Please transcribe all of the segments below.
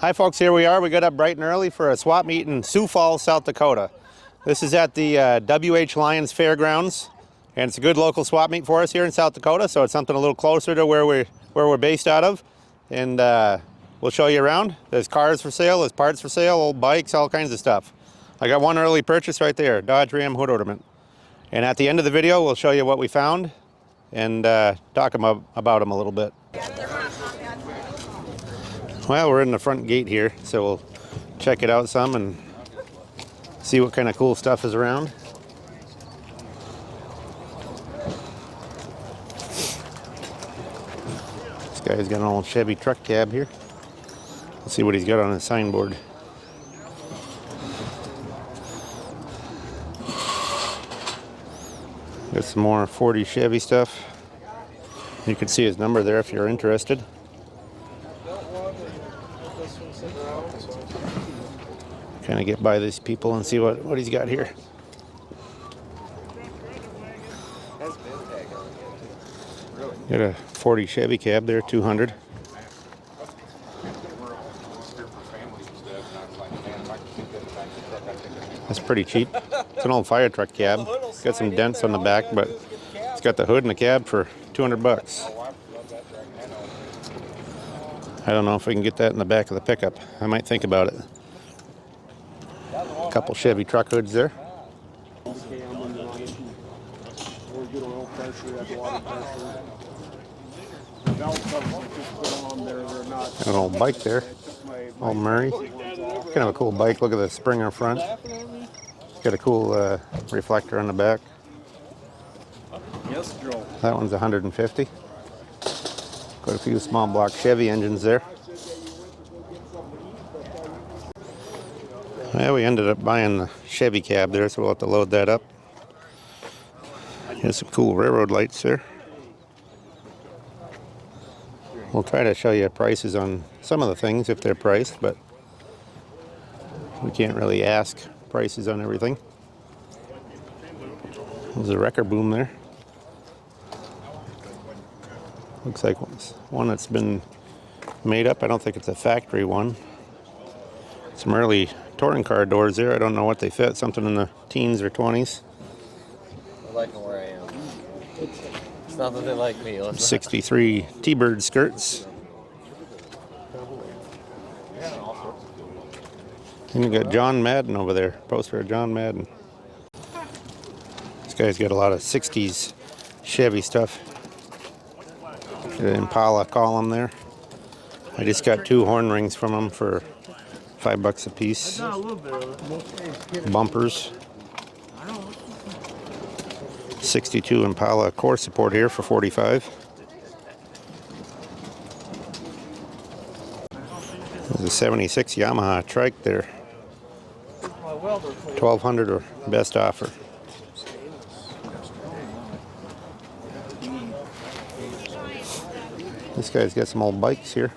Hi folks, here we are. We got up bright and early for a swap meet in Sioux Falls, South Dakota. This is at the WH Lions Fairgrounds, and it's a good local swap meet for us here in South Dakota, so it's something a little closer to where we're based out of. And we'll show you around. There's cars for sale, there's parts for sale, old bikes, all kinds of stuff. I got one early purchase right there, Dodge Ram hood ornament. And at the end of the video, we'll show you what we found and talk about them a little bit. Well, we're in the front gate here, so we'll check it out some and see what kind of cool stuff is around. This guy's got an old Chevy truck cab here. Let's see what he's got on his signboard. Got some more 40 Chevy stuff. You can see his number there if you're interested. Kind of get by these people and see what he's got here. Got a 40 Chevy cab there, 200. That's pretty cheap. It's an old fire truck cab. It's got some dents on the back, but it's got the hood and the cab for 200 bucks. I don't know if we can get that in the back of the pickup. I might think about it. A couple Chevy truck hoods there. An old bike there. Old Murray. Kind of a cool bike. Look at the spring on front. Got a cool reflector on the back. That one's 150. Got a few small block Chevy engines there. Well, we ended up buying the Chevy cab there, so we'll have to load that up. Here's some cool railroad lights there. We'll try to show you prices on some of the things if they're priced, but we can't really ask prices on everything. There's a wrecker boom there. Looks like one that's been made up. I don't think it's a factory one. Some early touring car doors there. I don't know what they fit. Something in the teens or 20s. I like them where I am. It's not that they like me. 63 T-Bird skirts. And you got John Madden over there. Poster of John Madden. This guy's got a lot of 60s Chevy stuff. Got an Impala column there. I just got 2 horn rings from him for $5 a piece. Bumpers. 62 Impala core support here for $45. There's a 76 Yamaha trike there. $1,200 or best offer. This guy's got some old bikes here.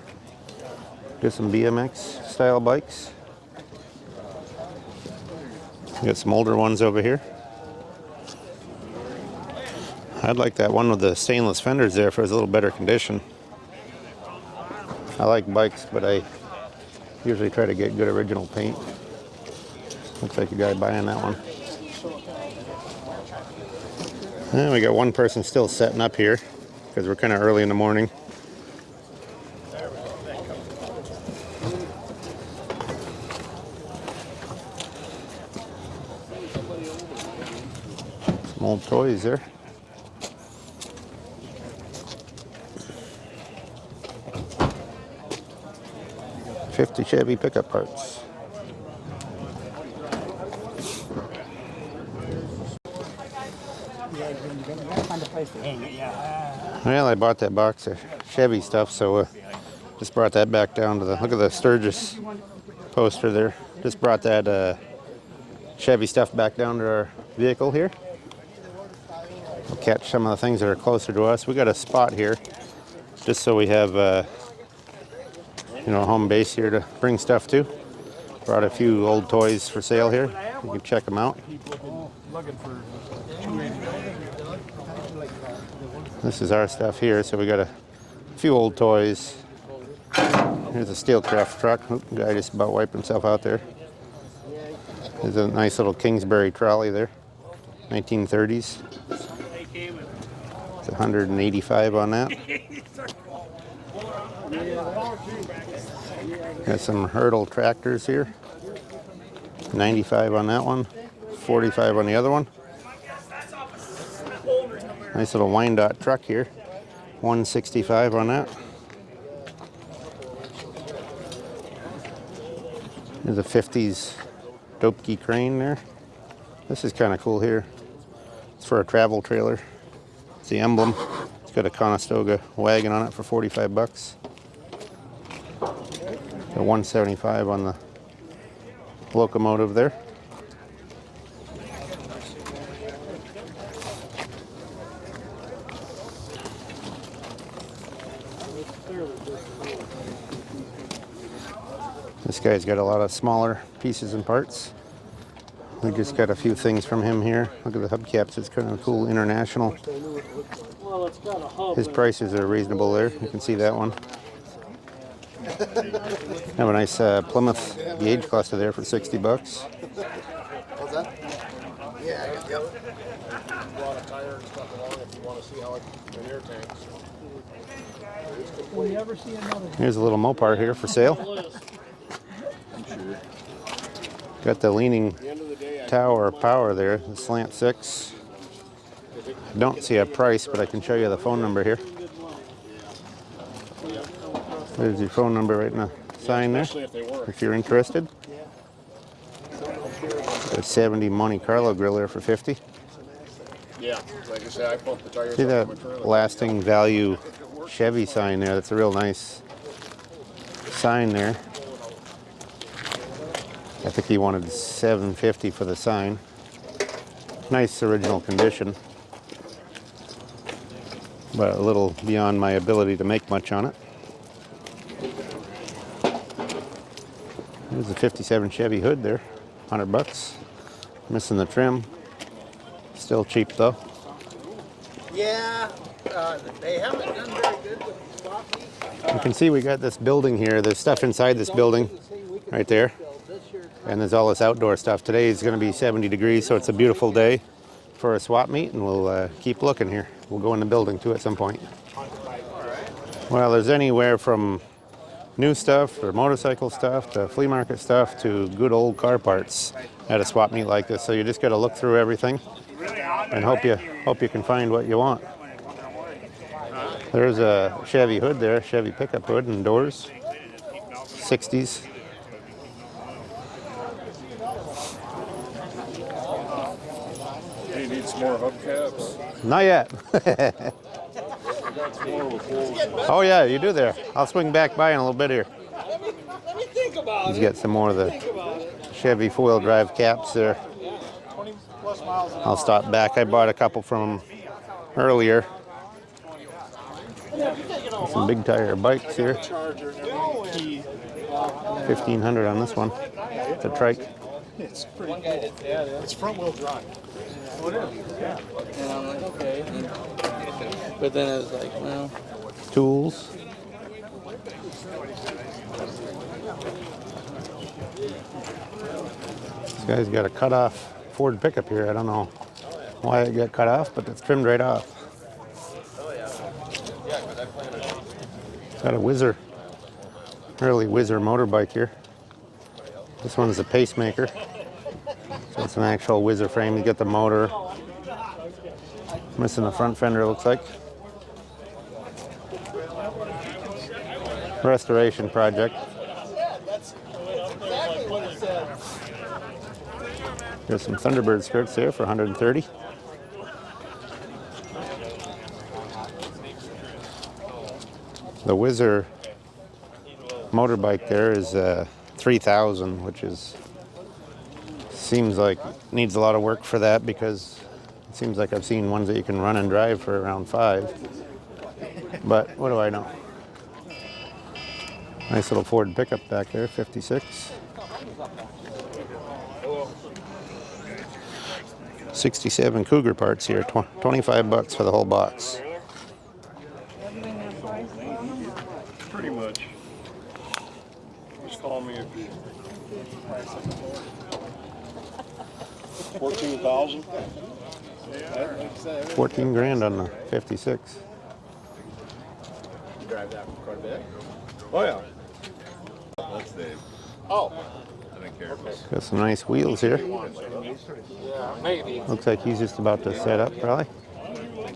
Got some BMX style bikes. Got some older ones over here. I'd like that one with the stainless fenders there if it was a little better condition. I like bikes, but I usually try to get good original paint. Looks like a guy buying that one. And we got one person still setting up here because we're kind of early in the morning. Some old toys there. $50 Chevy pickup parts. Well, I bought that box of Chevy stuff, so just brought that back down to the, look at the Sturgis poster there. Just brought that Chevy stuff back down to our vehicle here. We'll catch some of the things that are closer to us. We got a spot here, just so we have you know, a home base here to bring stuff to. Brought a few old toys for sale here. You can check them out. This is our stuff here, so we got a few old toys. Here's a Steelcraft truck. Oop, guy just about wiped himself out there. There's a nice little Kingsbury trolley there. 1930s. It's 185 on that. Got some hurdle tractors here. 95 on that one. 45 on the other one. Nice little Wyandotte truck here. 165 on that. There's a 50s Dopke crane there. This is kind of cool here. It's for a travel trailer. It's the emblem. It's got a Conestoga wagon on it for 45 bucks. The 175 on the locomotive there. This guy's got a lot of smaller pieces and parts. We just got a few things from him here. Look at the hubcaps. It's kind of cool, international. His prices are reasonable there. You can see that one. Have a nice Plymouth gauge cluster there for 60 bucks. What's that? Yeah, I got yep. Brought a tire and stuff along if you want to see how the air tanks. Here's a little Mopar here for sale. Got the leaning tower power there, the slant 6. I don't see a price, but I can show you the phone number here. There's your phone number right in the sign there, if you're interested. A 70 Monte Carlo grill there for 50. Yeah, like I said, I pumped the tires. See that lasting value Chevy sign there? That's a real nice sign there. I think he wanted $750 for the sign. Nice original condition, but a little beyond my ability to make much on it. There's a 57 Chevy hood there, 100 bucks. Missing the trim. Still cheap though. Yeah, they haven't done very good with swap meet. You can see we got this building here. There's stuff inside this building right there. And there's all this outdoor stuff. Today is going to be 70 degrees, so it's a beautiful day for a swap meet, and we'll keep looking here. We'll go in the building too at some point. Well, there's anywhere from new stuff or motorcycle stuff to flea market stuff to good old car parts at a swap meet like this. So you just got to look through everything and hope you can find what you want. There's a Chevy hood there, Chevy pickup hood and doors, 60s. Do you need some more hubcaps? Not yet. Oh yeah, you do there. I'll swing back by in a little bit here. Let me think about Let's get some more of the Chevy four-wheel drive caps there. I'll stop back. I bought a couple from earlier. Some big tire bikes here. 1,500 on this one. It's a trike. It's pretty cool. It's front wheel drive. Oh, it is? Yeah. And I'm like, okay. But then it was like, well. Tools. This guy's got a cut-off Ford pickup here. I don't know why it got cut off, but it's trimmed right off. Got a Whizzer, early Whizzer motorbike here. This one's a pacemaker, so it's an actual Whizzer frame. You get the motor. Missing the front fender, looks like. Restoration project. There's some Thunderbird skirts here for 130. The Whizzer motorbike there is 3,000, which is seems like needs a lot of work for that, because it seems like I've seen ones that you can run and drive for around 5. But what do I know? Nice little Ford pickup back there, 56. 67 Cougar parts here, 25 bucks for the whole box. Pretty much. $14,000. 14 grand on the 56. You drive that quite a bit? Oh yeah. That's Dave. Oh. I think Carol's. Got some nice wheels here. Maybe. Looks like he's just about to set up, probably.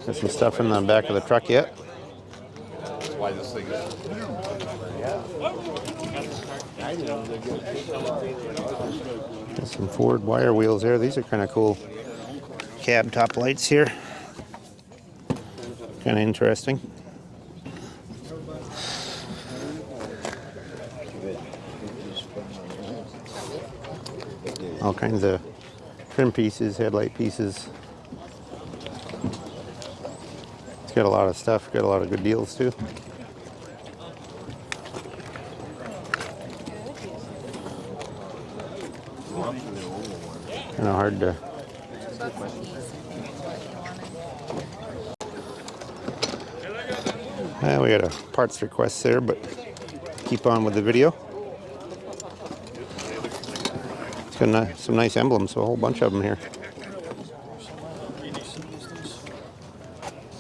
Got some stuff in the back of the truck yet. That's why this thing is. Got some Ford wire wheels there. These are kind of cool. Cab top lights here. Kind of interesting. All kinds of trim pieces, headlight pieces. It's got a lot of stuff, got a lot of good deals too. Kind of hard to. We got a parts request there, but keep on with the video. It's got some nice emblems, a whole bunch of them here.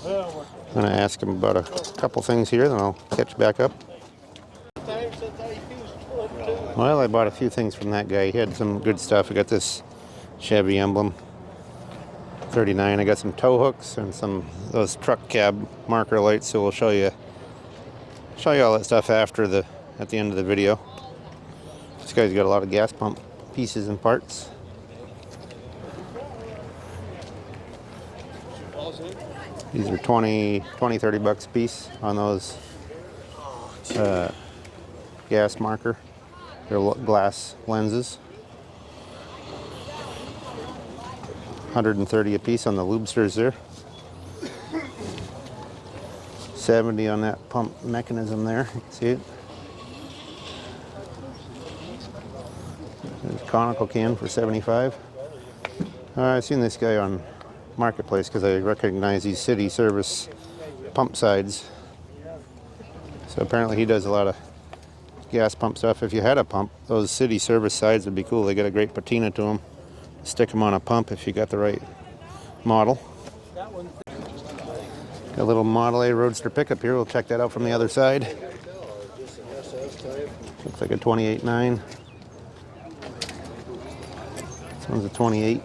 I'm going to ask him about a couple things here, then I'll catch back up. Well, I bought a few things from that guy. He had some good stuff. I got this Chevy emblem, 39. I got some tow hooks and some those truck cab marker lights. So we'll show you all that stuff at the end of the video. This guy's got a lot of gas pump pieces and parts. These are 20, 30 bucks a piece on those gas marker. They're glass lenses. 130 a piece on the lubesters there. 70 on that pump mechanism there. You can see it. There's a conical can for 75. I've seen this guy on Marketplace because I recognize these city service pump sides. So apparently he does a lot of gas pump stuff. If you had a pump, those city service sides would be cool. They got a great patina to them. Stick them on a pump if you got the right model. Got a little Model A Roadster pickup here. We'll check that out from the other side. Looks like a 28.9. This one's a 28.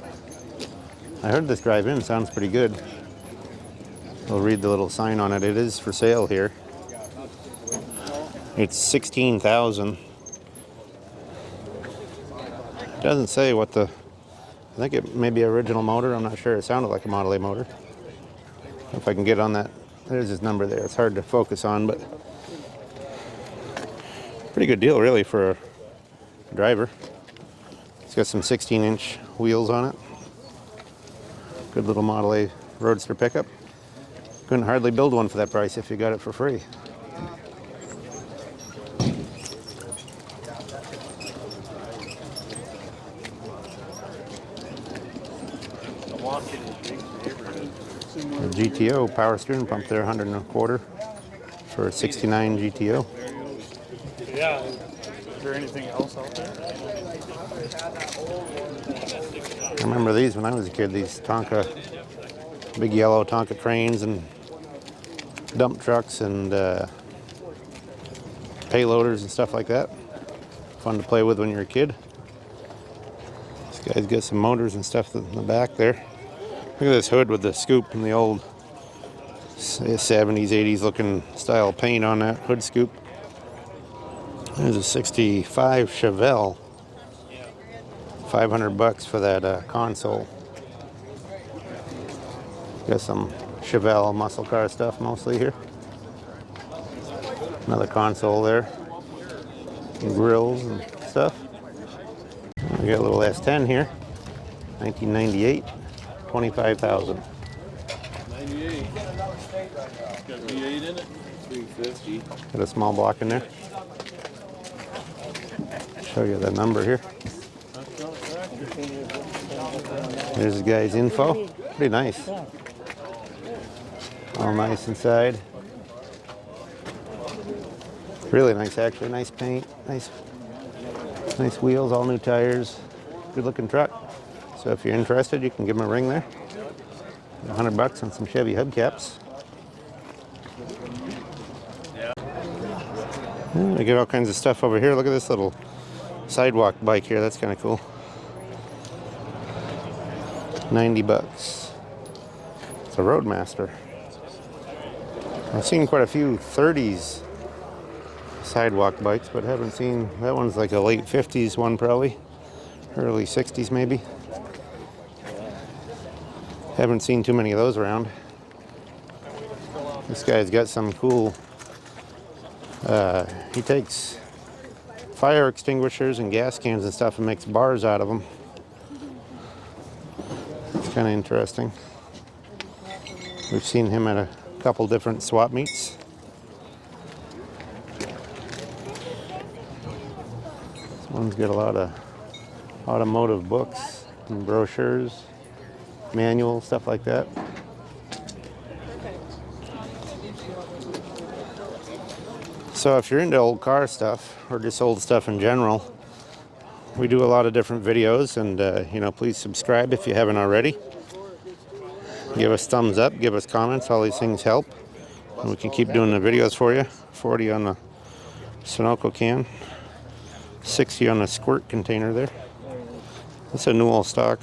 I heard this drive in sounds pretty good. We'll read the little sign on it. It is for sale here. It's $16,000. Doesn't say what the. I think it may be original motor. I'm not sure. It sounded like a Model A motor. If I can get on that, there's his number there. It's hard to focus on, but pretty good deal really for a driver. It's got some 16-inch wheels on it. Good little Model A Roadster pickup. Couldn't hardly build one for that price if you got it for free. The GTO power steering pump there, 125 for a 69 GTO. Yeah. Is there anything else out there? I remember these when I was a kid, these Tonka, big yellow Tonka trains and dump trucks and payloaders and stuff like that. Fun to play with when you're a kid. This guy's got some motors and stuff in the back there. Look at this hood with the scoop and the old 70s, 80s looking style paint on that hood scoop. There's a 65 Chevelle. 500 bucks for that console. Got some Chevelle muscle car stuff mostly here. Another console there. And grills and stuff. We got a little S10 here. 1998. 25,000. 98. Got V8 in it? 350. Got a small block in there. Show you the number here. There's the guy's info. Pretty nice. All nice inside. Really nice, actually. Nice paint. Nice Nice wheels, all new tires, good looking truck. So if you're interested, you can give them a ring there. $100 on some Chevy hubcaps. Yeah, they get all kinds of stuff over here. Look at this little sidewalk bike here. That's kind of cool. $90. It's a Roadmaster. I've seen quite a few 30s sidewalk bikes, but haven't seen, that one's like a late 50s one probably. Early 60s maybe. Haven't seen too many of those around. This guy's got some cool, he takes fire extinguishers and gas cans and stuff and makes bars out of them. It's kind of interesting. We've seen him at a couple different swap meets. This one's got a lot of automotive books and brochures, manuals, stuff like that. So if you're into old car stuff or just old stuff in general, we do a lot of different videos, and you know, please subscribe if you haven't already. Give us thumbs up, give us comments, all these things help. And we can keep doing the videos for you. 40 on the Sunoco can, 60 on the squirt container there. That's a new old stock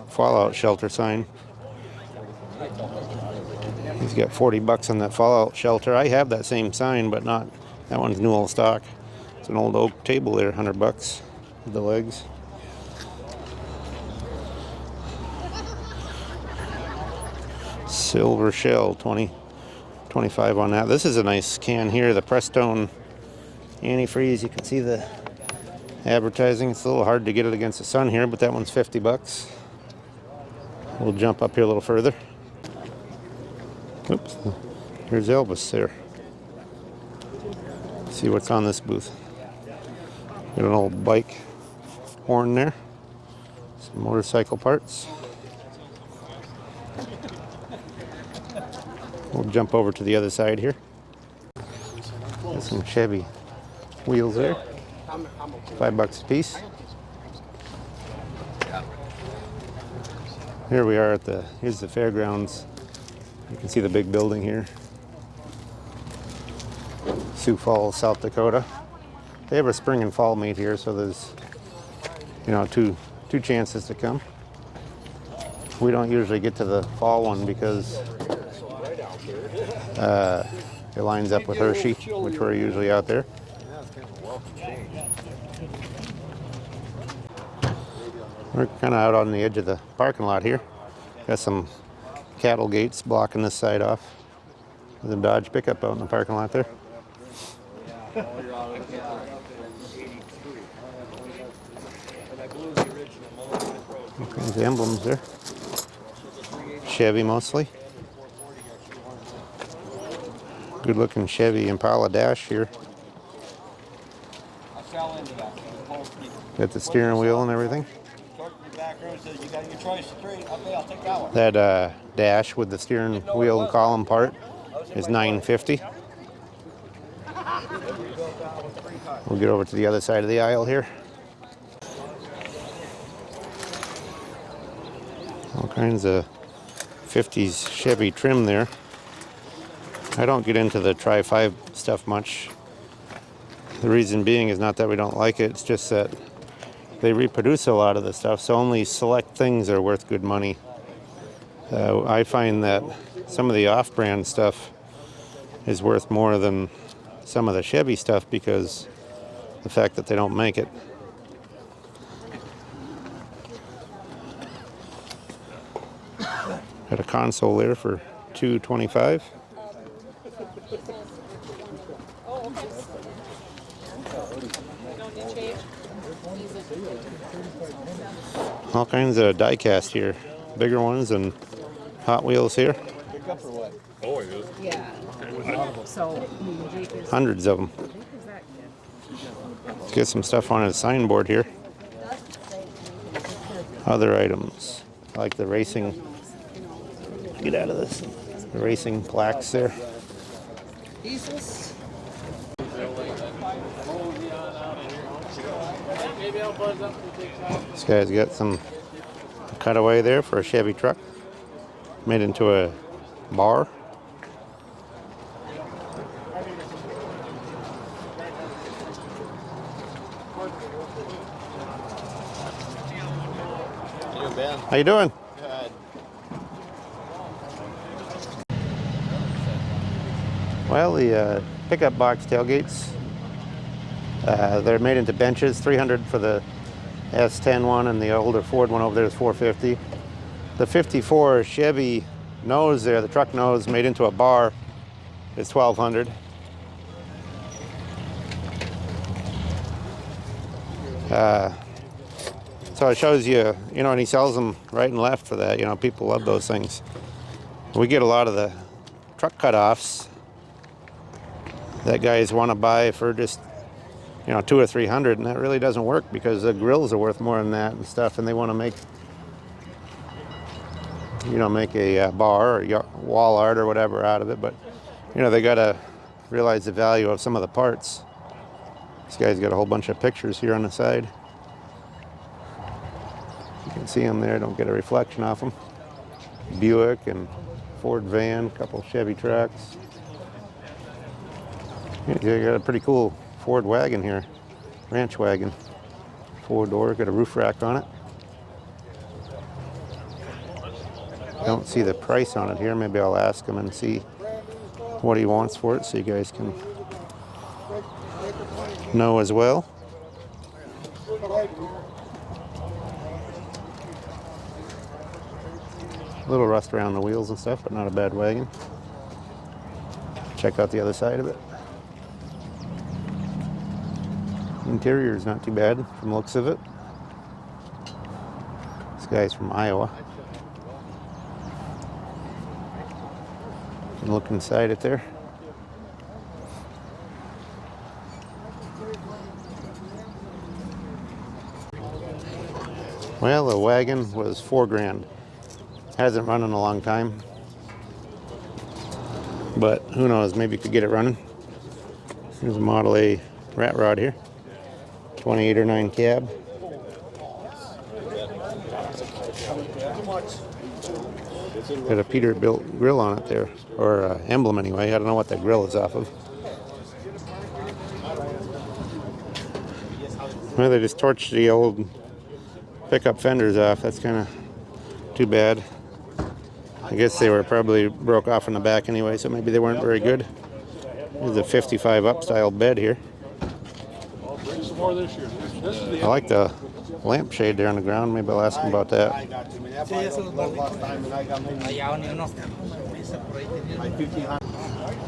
fallout shelter sign. He's got $40 on that fallout shelter. I have that same sign, but not, that one's new old stock. It's an old oak table there, $100 with the legs. Silver shell, 25 on that. This is a nice can here, the Prestone antifreeze. You can see the advertising. It's a little hard to get it against the sun here, but that one's $50. We'll jump up here a little further. Oops, here's Elvis there. See what's on this booth. Got an old bike horn there. Some motorcycle parts. We'll jump over to the other side here. Got some Chevy wheels there. $5 a piece. Here we are at here's the fairgrounds. You can see the big building here. Sioux Falls, South Dakota. They have a spring and fall meet here, so there's, you know, two chances to come. We don't usually get to the fall one because it lines up with Hershey, which we're usually out there. We're kind of out on the edge of the parking lot here. Got some cattle gates blocking this side off. There's a Dodge pickup out in the parking lot there. All kinds of emblems there. Chevy mostly. Good looking Chevy Impala dash here. Got the steering wheel and everything. That dash with the steering wheel and column part is $950. We'll get over to the other side of the aisle here. All kinds of 50s Chevy trim there. I don't get into the Tri-5 stuff much. The reason being is not that we don't like it, it's just that they reproduce a lot of the stuff, so only select things are worth good money. I find that some of the off-brand stuff is worth more than some of the Chevy stuff because the fact that they don't make it. Got a console there for $225. All kinds of die cast here, bigger ones and Hot Wheels here. Oh, it is. Yeah. So Jake is. Hundreds of them. Let's get some stuff on his signboard here. Other items, like the racing. Get out of this. The racing plaques there. This guy's got some cutaway there for a Chevy truck. Made into a bar. How you doing? Good. Well, the pickup box tailgates, they're made into benches. 300 for the S10 one, and the older Ford one over there is 450. The 54 Chevy nose there, the truck nose made into a bar, is 1200. So it shows you, you know, and he sells them right and left for that. You know, people love those things. We get a lot of the truck cutoffs that guys want to buy for just, you know, 200 or 300, and that really doesn't work because the grills are worth more than that and stuff, and they want to make, you know, make a bar or wall art or whatever out of it. But, you know, they got to realize the value of some of the parts. This guy's got a whole bunch of pictures here on the side. You can see them there, don't get a reflection off them. Buick and Ford van, a couple Chevy trucks. You got a pretty cool Ford wagon here, ranch wagon. 4-door, got a roof rack on it. Don't see the price on it here. Maybe I'll ask him and see what he wants for it so you guys can know as well. A little rust around the wheels and stuff, but not a bad wagon. Check out the other side of it. Interior is not too bad from the looks of it. This guy's from Iowa. You can look inside it there. Well, the wagon was $4,000. Hasn't run in a long time, but who knows, maybe you could get it running. Here's a Model A rat rod here, 28 or 9 cab. Got a Peterbilt grill on it there, or emblem anyway. I don't know what that grill is off of. Well, they just torched the old pickup fenders off. That's kind of too bad. I guess they were probably broke off in the back anyway, so maybe they weren't very good. There's a 55 up style bed here. I like the lampshade there on the ground. Maybe I'll ask him about that.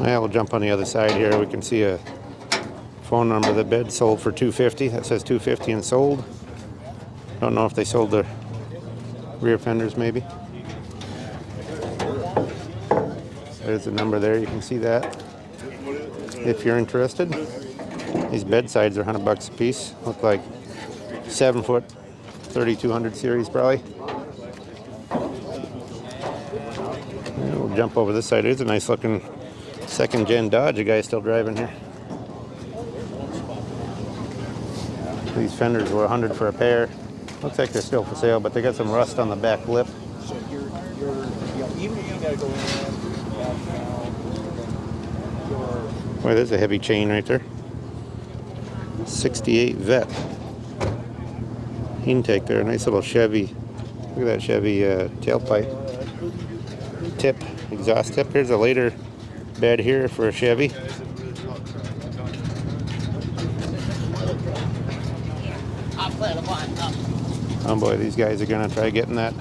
Yeah, we'll jump on the other side here. We can see a phone number. The bed sold for $250. That says $250 and sold. Don't know if they sold the rear fenders maybe. There's a number there, you can see that if you're interested. These bedsides are $100 a piece. Look like 7-foot 3200 series probably. Yeah, we'll jump over this side. It's a nice looking 2nd gen Dodge. A guy's still driving here. These fenders were $100 for a pair. Looks like they're still for sale, but they got some rust on the back lip. So you're even if you gotta go in. Boy, there's a heavy chain right there. 68 Vet. Intake there, nice little Chevy. Look at that Chevy tailpipe. Tip, exhaust tip. Here's a later bed here for a Chevy. Oh boy, these guys are gonna try getting that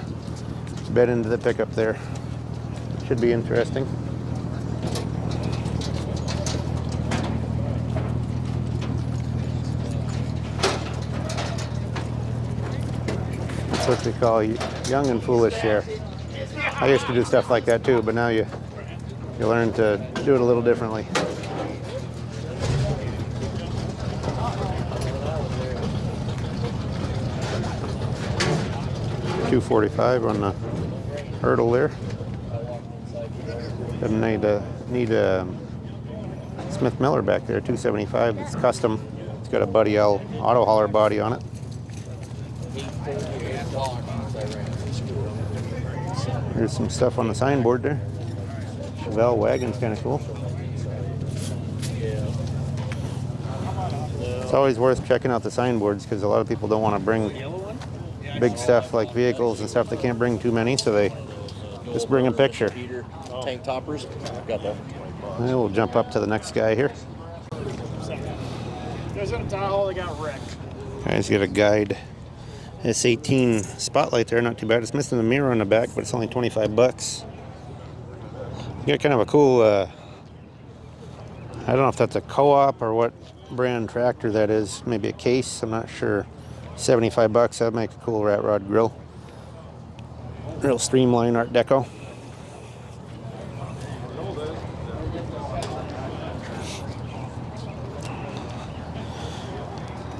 bed into the pickup there. Should be interesting. That's what they call young and foolish here. I used to do stuff like that too, but now you learn to do it a little differently. $245 on the hurdle there. Doesn't need a Smith Miller back there. $275. It's custom. It's got a Buddy L auto hauler body on it. There's some stuff on the signboard there. Chevelle wagon's kind of cool. It's always worth checking out the signboards because a lot of people don't want to bring big stuff like vehicles and stuff. They can't bring too many, so they just bring a picture. Tank toppers. Got that. And we'll jump up to the next guy here. There's a Tahoe that got wrecked. Guys, got a guide S18 spotlight there, not too bad. It's missing the mirror on the back, but it's only 25 bucks. You got kind of a cool, I don't know if that's a Co-op or what brand tractor that is. Maybe a Case, I'm not sure. 75 bucks, that'd make a cool rat rod grill. Real streamlined Art Deco.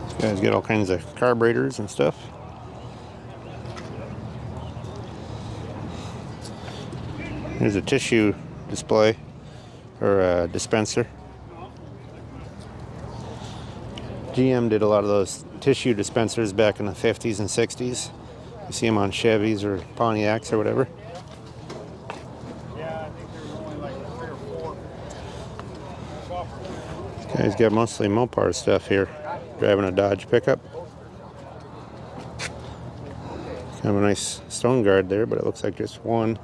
These guys got all kinds of carburetors and stuff. Here's a tissue display or a dispenser. GM did a lot of those tissue dispensers back in the 50s and 60s. You see them on Chevys or Pontiacs or whatever. Yeah, I think there's only like 3 or 4. This guy's got mostly Mopar stuff here. Driving a Dodge pickup. Kind of a nice stone guard there, but it looks like just one.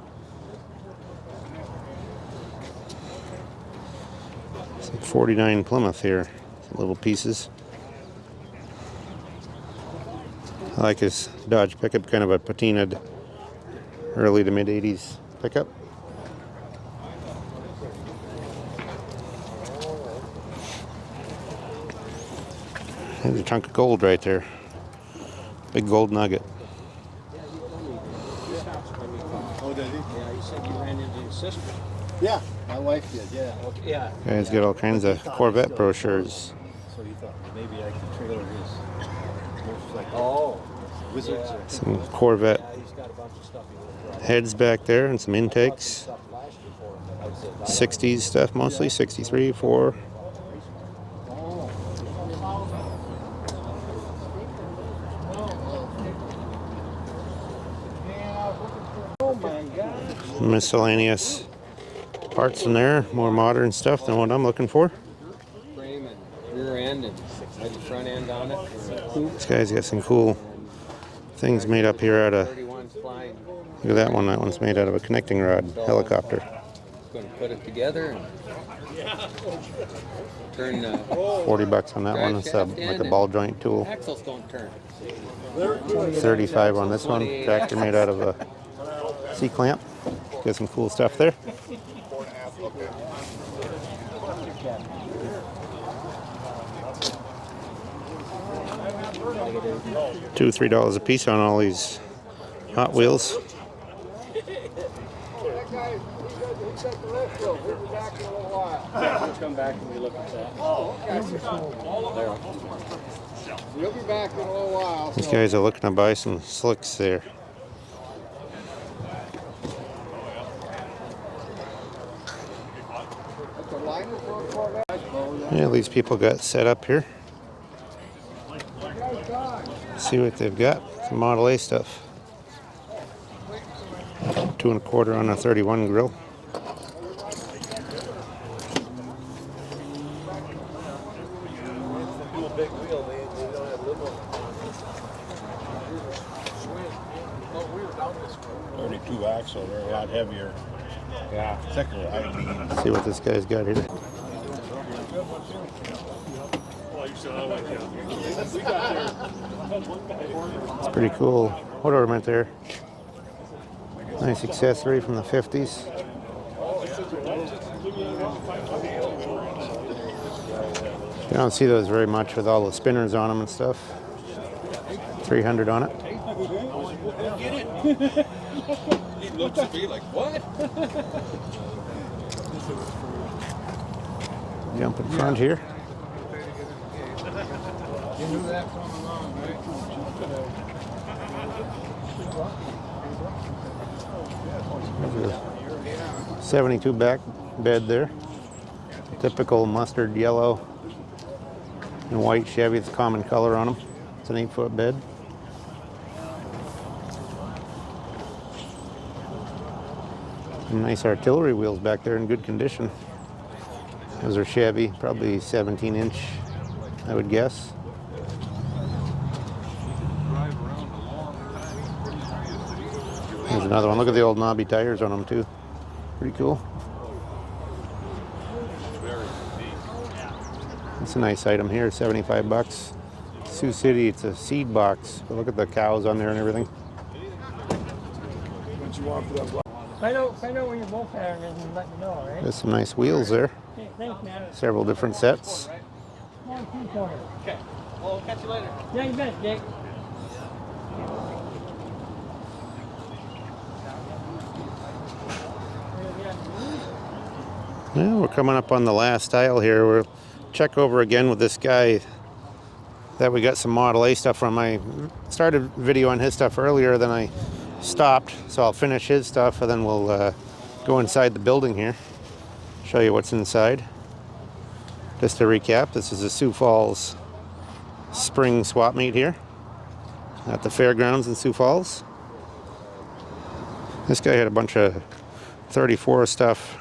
It's like 49 Plymouth here. Little pieces. I like his Dodge pickup, kind of a patinaed early to mid 80s pickup. There's a chunk of gold right there. Big gold nugget. Oh, did he? Yeah, you said you ran into your sister. Yeah, my wife did, yeah. Okay, yeah. Guys got all kinds of Corvette brochures. So you thought maybe I could trailer his motorcycle. Oh. Wizards. Yeah. Some Corvette Yeah, he's got a bunch of stuff he went heads back there and some intakes. stuff last year for him. I said, 60s stuff mostly, 63, 4. oh my God. Miscellaneous parts in there, more modern stuff than what I'm looking for. Frame and rear end and has the front end on it. This guy's got some cool things made up here out of, 31's flying. look at that one, that one's made out of a connecting rod helicopter. Going to put it together and turn 40 bucks on that one, it's like a ball joint tool. axles don't turn. 35 on this one, tractor made out of a C-clamp. Got some cool stuff there. $2, $3 a piece on all these Hot Wheels. We'll come back and we look at that. We'll be back in a little while. These guys are looking to buy some slicks there. Yeah, these people got set up here. See what they've got. Some Model A stuff. 2 1/4 on a 31 grill. Axle, they're a lot heavier. Yeah. Thicker, I mean. See what this guy's got here. It's pretty cool. What ornament there? Nice accessory from the 50s. You don't see those very much with all the spinners on them and stuff. 300 on it. He looks at me like, what? Jump in front here. You knew that from along, There's a 72 back bed there. Typical mustard yellow and white Chevy. It's a common color on them. It's an 8-foot bed. Some nice artillery wheels back there in good condition. Those are Chevy, probably 17-inch, I would guess. There's another one. Look at the old knobby tires on them too. Pretty cool. It's a nice item here, 75 bucks. Sioux City, it's a seed box. But look at the cows on there and everything. What you want for that black? Find out where your bolt pattern is and let me know, all right? There's some nice wheels there. Okay, thanks, man. Several different sets. One, two, four. Okay. Well, catch you later. Yeah, you bet, Jake. Yeah, we're coming up on the last aisle here. We'll check over again with this guy that we got some Model A stuff from. I started a video on his stuff earlier, then I stopped, so I'll finish his stuff and then we'll go inside the building here, show you what's inside. Just to recap, this is a Sioux Falls spring swap meet here at the fairgrounds in Sioux Falls. This guy had a bunch of 34 stuff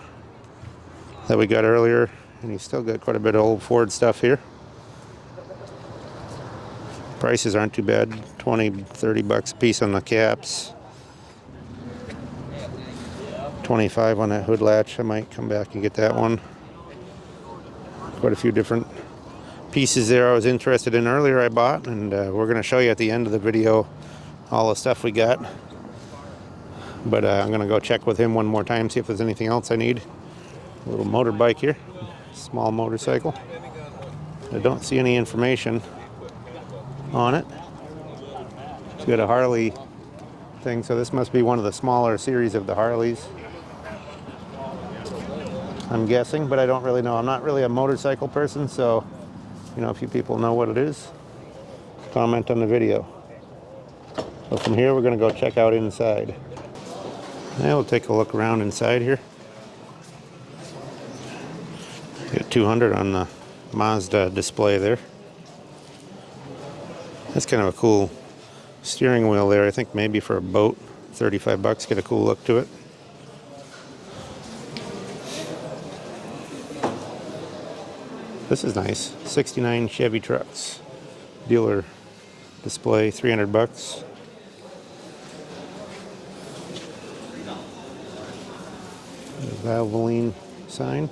that we got earlier, and he's still got quite a bit of old Ford stuff here. Prices aren't too bad, 20, 30 bucks a piece on the caps. 25 on that hood latch. I might come back and get that one. Quite a few different pieces there I was interested in earlier I bought, and we're going to show you at the end of the video all the stuff we got. But I'm going to go check with him one more time, see if there's anything else I need. A little motorbike here, small motorcycle. I don't see any information on it. It's got a Harley thing, so this must be one of the smaller series of the Harleys, I'm guessing, but I don't really know. I'm not really a motorcycle person, so you know, if you people know what it is, comment on the video. So from here we're going to go check out inside. Now we'll take a look around inside here. Got 200 on the Mazda display there. That's kind of a cool steering wheel there. I think maybe for a boat, 35 bucks, get a cool look to it. This is nice. 69 Chevy trucks. Dealer display, 300 bucks. The Valvoline sign.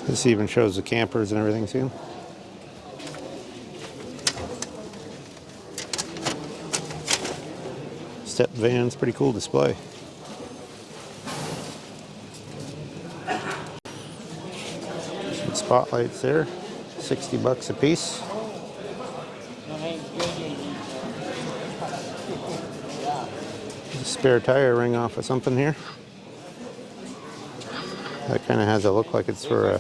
This even shows the campers and everything too. Step vans, pretty cool display. Some spotlights there, 60 bucks a piece. A spare tire ring off of something here. That kind of has a look like it's for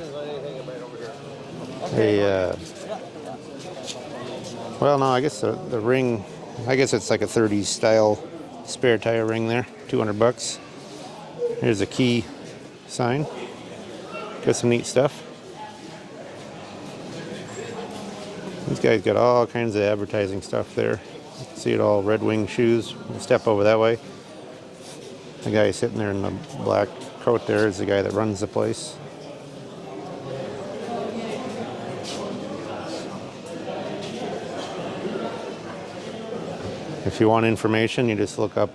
well, no, I guess the ring, I guess it's like a 30s style spare tire ring there, 200 bucks. Here's a key sign. Got some neat stuff. These guys got all kinds of advertising stuff there. You can see it all, Red Wing shoes. We'll step over that way. The guy sitting there in the black coat there is the guy that runs the place. If you want information, you just look up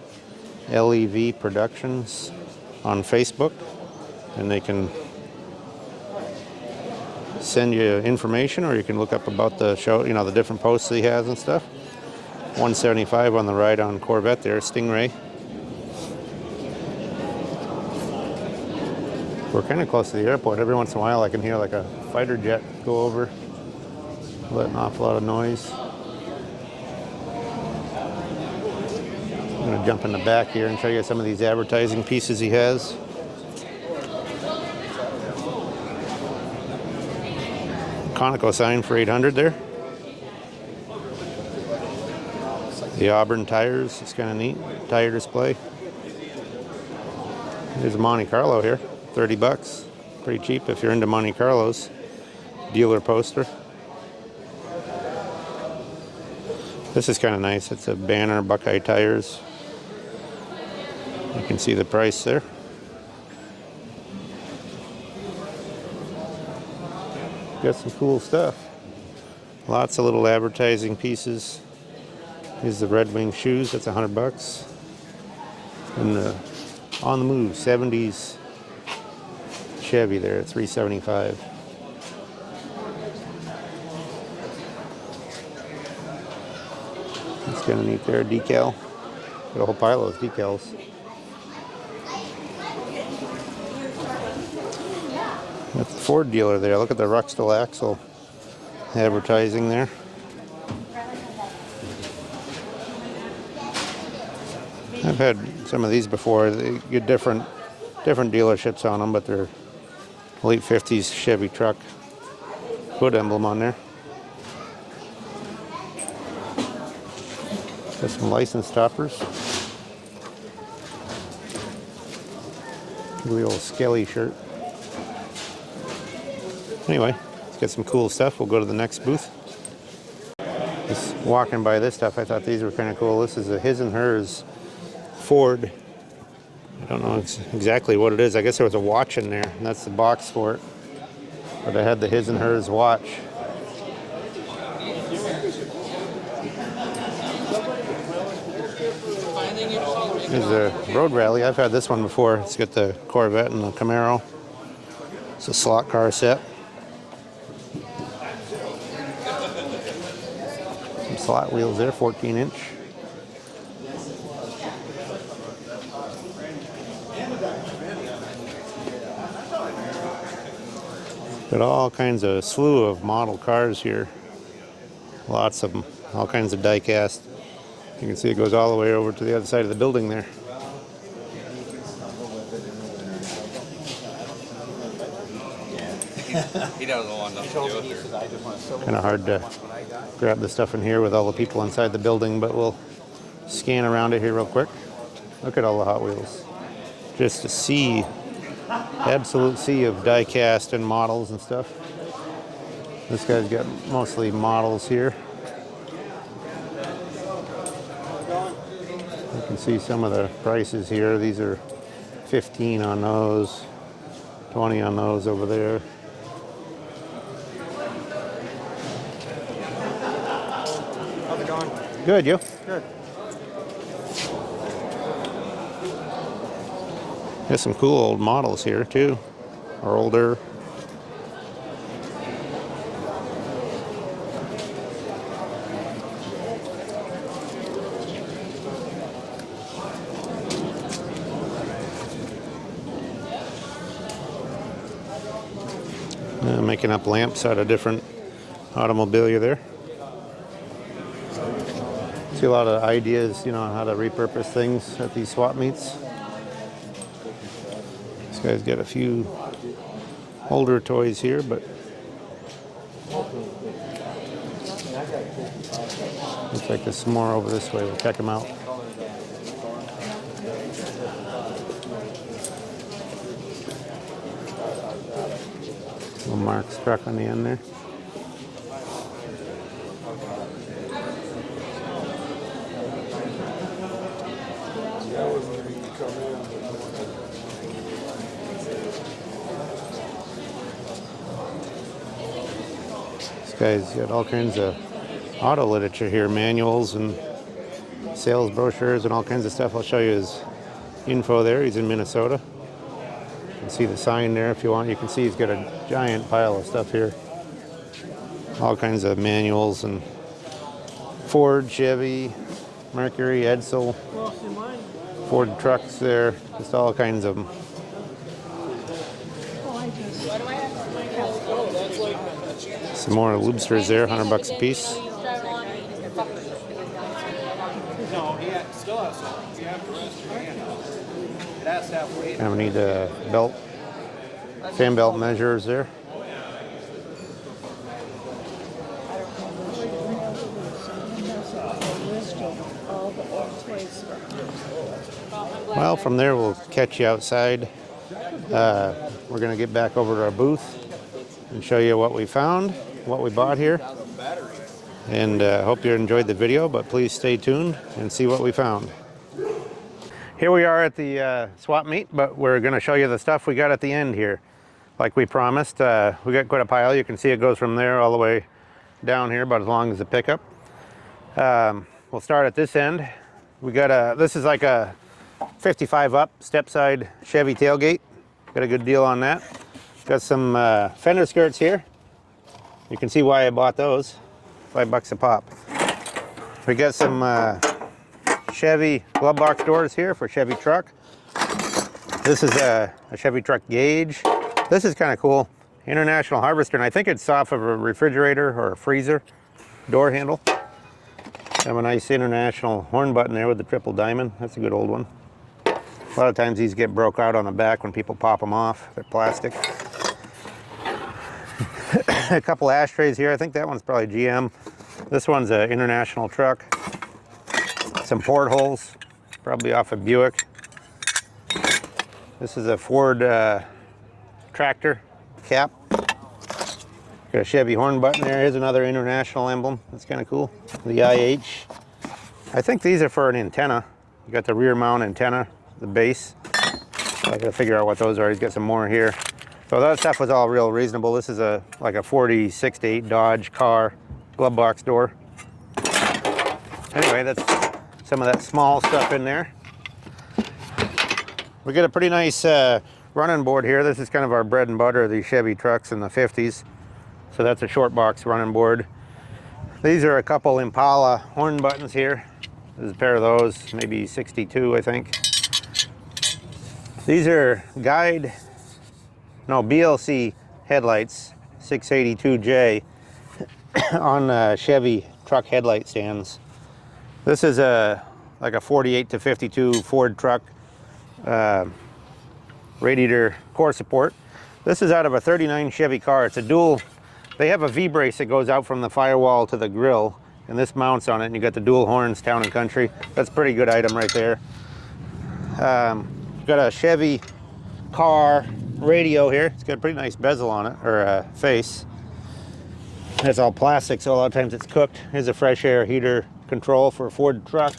LEV Productions on Facebook, and they can send you information, or you can look up about the show, you know, the different posts he has and stuff. 175 on the ride-on Corvette there, Stingray. We're kind of close to the airport. Every once in a while I can hear like a fighter jet go over, letting off a lot of noise. I'm going to jump in the back here and show you some of these advertising pieces he has. Conoco sign for 800 there. The Auburn tires, it's kind of neat. Tire display. There's a Monte Carlo here, 30 bucks. Pretty cheap if you're into Monte Carlos. Dealer poster. This is kind of nice. It's a banner, Buckeye tires. can see the price there. Got some cool stuff. Lots of little advertising pieces. Here's the Red Wing shoes. That's $100. And the on the move 70s Chevy there at $375. It's kind of neat there. Decal. Got a whole pile of those decals. That's the Ford dealer there. Look at the Ruxtall axle advertising there. I've had some of these before. They get different dealerships on them, but they're late 50s Chevy truck. Hood emblem on there. Got some license toppers. The old Skelly shirt. Anyway, let's get some cool stuff. We'll go to the next booth. Just walking by this stuff, I thought these were kind of cool. This is a his and hers Ford. I don't know exactly what it is. I guess there was a watch in there, and that's the box for it. But I had the his and hers watch. There's a road rally. I've had this one before. It's got the Corvette and the Camaro. It's a slot car set. Some slot wheels there, 14-inch. Got all kinds of slew of model cars here. Lots of them. All kinds of die cast. You can see it goes all the way over to the other side of the building there. He doesn't want nothing to do with her. Kind of hard to grab the stuff in here with all the people inside the building, but we'll scan around it here real quick. Look at all the Hot Wheels. Just a sea, absolute sea of die cast and models and stuff. This guy's got mostly models here. You can see some of the prices here. These are 15 on those, 20 on those over there. How's it going? Good, you? Good. There's some cool old models here too, or older. Making up lamps out of different automobilia there. See a lot of ideas, you know, on how to repurpose things at these swap meets. This guy's got a few older toys here, but looks like there's some more over this way. We'll check them out. Little Mark's truck on the end there. This guy's got all kinds of auto literature here, manuals and sales brochures and all kinds of stuff. I'll show you his info there. He's in Minnesota. You can see the sign there if you want. You can see he's got a giant pile of stuff here. All kinds of manuals and Ford, Chevy, Mercury, Edsel, Ford trucks there. Just all kinds of them. Some more Lubsters there, $100 a piece. No, he still has some. You have to rest your hand out. It has to have weight. And we need belt, fan belt measures there. Well, from there we'll catch you outside. We're going to get back over to our booth and show you what we found, what we bought here. And hope you enjoyed the video, but please stay tuned and see what we found. Here we are at the swap meet, but we're going to show you the stuff we got at the end here. Like we promised, we got quite a pile. You can see it goes from there all the way down here, about as long as the pickup. We'll start at this end. We got this is like a 55 up step side Chevy tailgate. Got a good deal on that. Got some fender skirts here. You can see why I bought those. $5 a pop. We got some Chevy glove box doors here for Chevy truck. This is a Chevy truck gauge. This is kind of cool. International Harvester, and I think it's off of a refrigerator or a freezer door handle. Have a nice international horn button there with the triple diamond. That's a good old one. A lot of times these get broke out on the back when people pop them off. They're plastic. A couple ashtrays here. I think that one's probably GM. This one's an international truck. Some portholes, probably off a Buick. This is a Ford tractor cap. Got a Chevy horn button there. Here's another international emblem. That's kind of cool. The IH. I think these are for an antenna. You got the rear mount antenna, the base. I gotta figure out what those are. He's got some more here. So that stuff was all real reasonable. This is like a 46 to 8 Dodge car glove box door. Anyway, that's some of that small stuff in there. We got a pretty nice running board here. This is kind of our bread and butter of these Chevy trucks in the 50s. So that's a short box running board. These are a couple Impala horn buttons here. There's a pair of those, maybe 62, I think. These are BLC headlights, 682J on Chevy truck headlight stands. This is like a 48 to 52 Ford truck radiator core support. This is out of a 39 Chevy car. It's a dual. They have a V-brace that goes out from the firewall to the grill, and this mounts on it, and you got the dual horns, Town and Country. That's a pretty good item right there. Got a Chevy car radio here. It's got a pretty nice bezel on it, or face. It's all plastic, so a lot of times it's cooked. Here's a fresh air heater control for a Ford truck.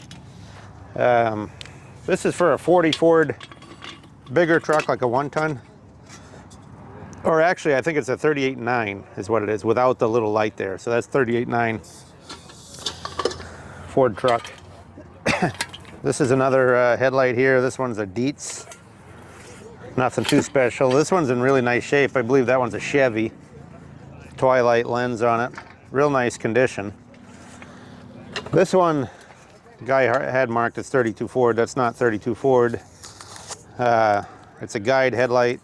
This is for a 40 Ford bigger truck, like a 1-ton. Or actually, I think it's a 38.9 is what it is, without the little light there. So that's 38.9 Ford truck. This is another headlight here. This one's a Dietz. Nothing too special. This one's in really nice shape. I believe that one's a Chevy. Twilight lens on it. Real nice condition. This one, the guy had marked as 32 Ford. That's not 32 Ford. It's a guide headlight,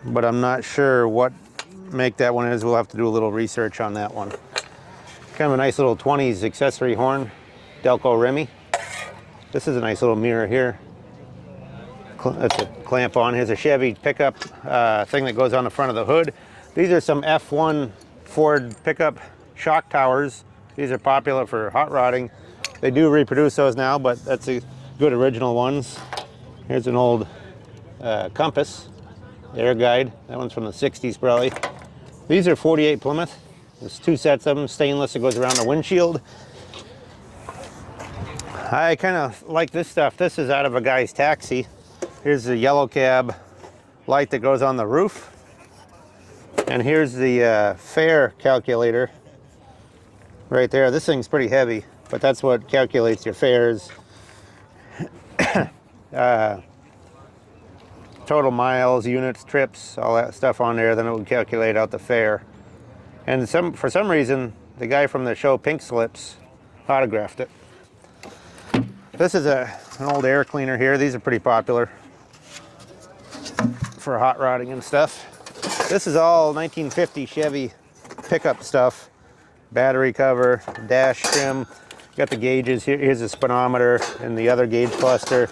but I'm not sure what make that one is. We'll have to do a little research on that one. Kind of a nice little 20s accessory horn, Delco Remy. This is a nice little mirror here. That's a clamp on. Here's a Chevy pickup thing that goes on the front of the hood. These are some F1 Ford pickup shock towers. These are popular for hot rodding. They do reproduce those now, but that's a good original ones. Here's an old Compass air guide. That one's from the 60s probably. These are 48 Plymouth. There's 2 sets of them, stainless. It goes around the windshield. I kind of like this stuff. This is out of a guy's taxi. Here's the yellow cab light that goes on the roof. And here's the fare calculator right there. This thing's pretty heavy, but that's what calculates your fares. Total miles, units, trips, all that stuff on there. Then it would calculate out the fare. And for some reason, the guy from the show Pink Slips autographed it. This is an old air cleaner here. These are pretty popular for hot rodding and stuff. This is all 1950 Chevy pickup stuff. Battery cover, dash trim. Got the gauges here. Here's a speedometer and the other gauge cluster.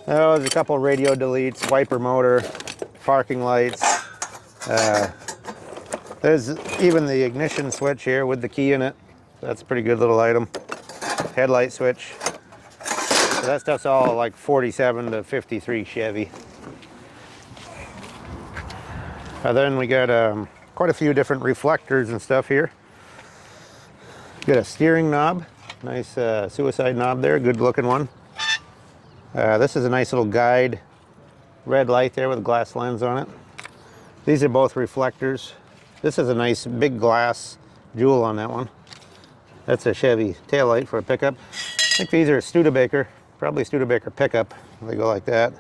Oh, there's a couple radio deletes, wiper motor, parking lights. There's even the ignition switch here with the key in it. That's a pretty good little item. Headlight switch. So that stuff's all like 47 to 53 Chevy. Then we got quite a few different reflectors and stuff here. Got a steering knob, nice suicide knob there, good looking one. This is a nice little guide. Red light there with a glass lens on it. These are both reflectors. This is a nice big glass jewel on that one. That's a Chevy taillight for a pickup. I think these are Studebaker, probably Studebaker pickup. They go like that.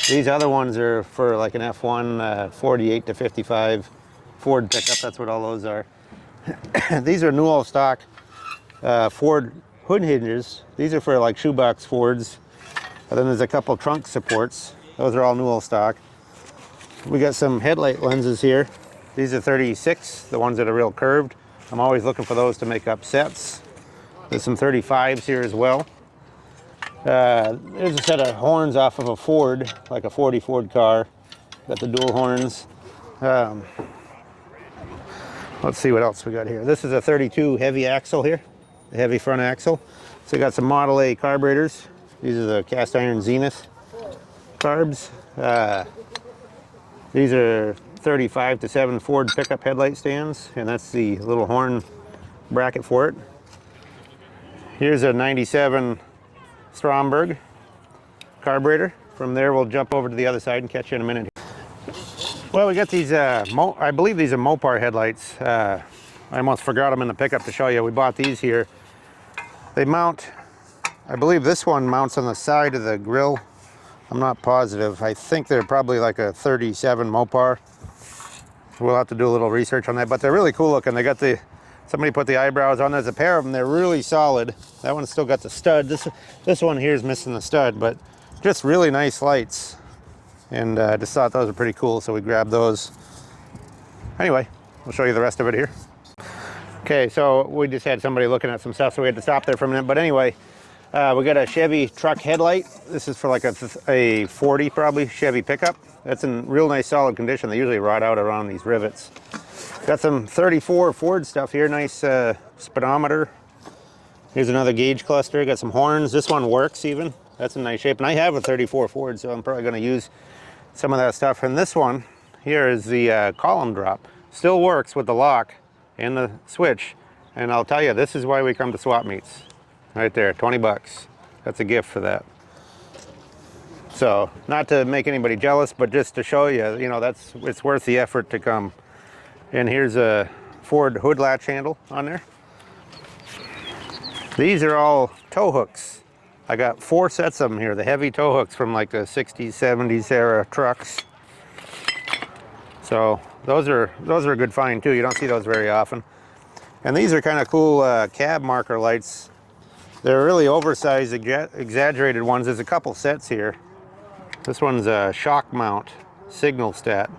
These other ones are for like an F1 48 to 55 Ford pickup. That's what all those are. These are Newell stock Ford hood hinges. These are for like shoebox Fords. And then there's a couple trunk supports. Those are all Newell stock. We got some headlight lenses here. These are 36, the ones that are real curved. I'm always looking for those to make up sets. There's some 35s here as well. There's a set of horns off of a Ford, like a 40 Ford car. Got the dual horns. Let's see what else we got here. This is a 32 heavy axle here, the heavy front axle. So we got some Model A carburetors. These are the cast iron Zenith carbs. These are 35 to 7 Ford pickup headlight stands, and that's the little horn bracket for it. Here's a 97 Stromberg carburetor. From there, we'll jump over to the other side and catch you in a minute. Well, we got these, I believe these are Mopar headlights. I almost forgot them in the pickup to show you. We bought these here. They mount, I believe this one mounts on the side of the grill. I'm not positive. I think they're probably like a 37 Mopar. We'll have to do a little research on that, but they're really cool looking. They got the, somebody put the eyebrows on. There's a pair of them. They're really solid. That one's still got the stud. This one here is missing the stud, but just really nice lights. And I just thought those were pretty cool, so we grabbed those. Anyway, we'll show you the rest of it here. Okay, so we just had somebody looking at some stuff, so we had to stop there for a minute. But anyway, we got a Chevy truck headlight. This is for like a 40 probably Chevy pickup. That's in real nice solid condition. They usually rot out around these rivets. Got some 34 Ford stuff here. Nice speedometer. Here's another gauge cluster. Got some horns. This one works even. That's in nice shape. And I have a 34 Ford, so I'm probably going to use some of that stuff. And this one here is the column drop. Still works with the lock and the switch. And I'll tell you, this is why we come to swap meets. Right there, 20 bucks. That's a gift for that. So, not to make anybody jealous, but just to show you, you know, it's worth the effort to come. And here's a Ford hood latch handle on there. These are all tow hooks. I got 4 sets of them here, the heavy tow hooks from like the 60s, 70s era trucks. So those are a good find too. You don't see those very often. And these are kind of cool cab marker lights. They're really oversized, exaggerated ones. There's a couple sets here. This one's a shock mount signal stat.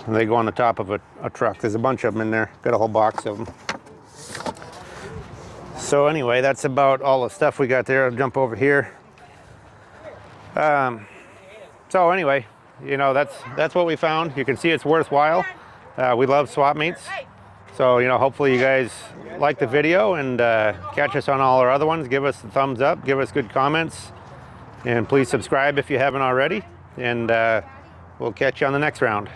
And they go on the top of a truck. There's a bunch of them in there. Got a whole box of them. So anyway, that's about all the stuff we got there. I'll jump over here. So anyway, you know, that's what we found. You can see it's worthwhile. We love swap meets. So, you know, hopefully you guys like the video and catch us on all our other ones. Give us a thumbs up, give us good comments, and please subscribe if you haven't already. And we'll catch you on the next round.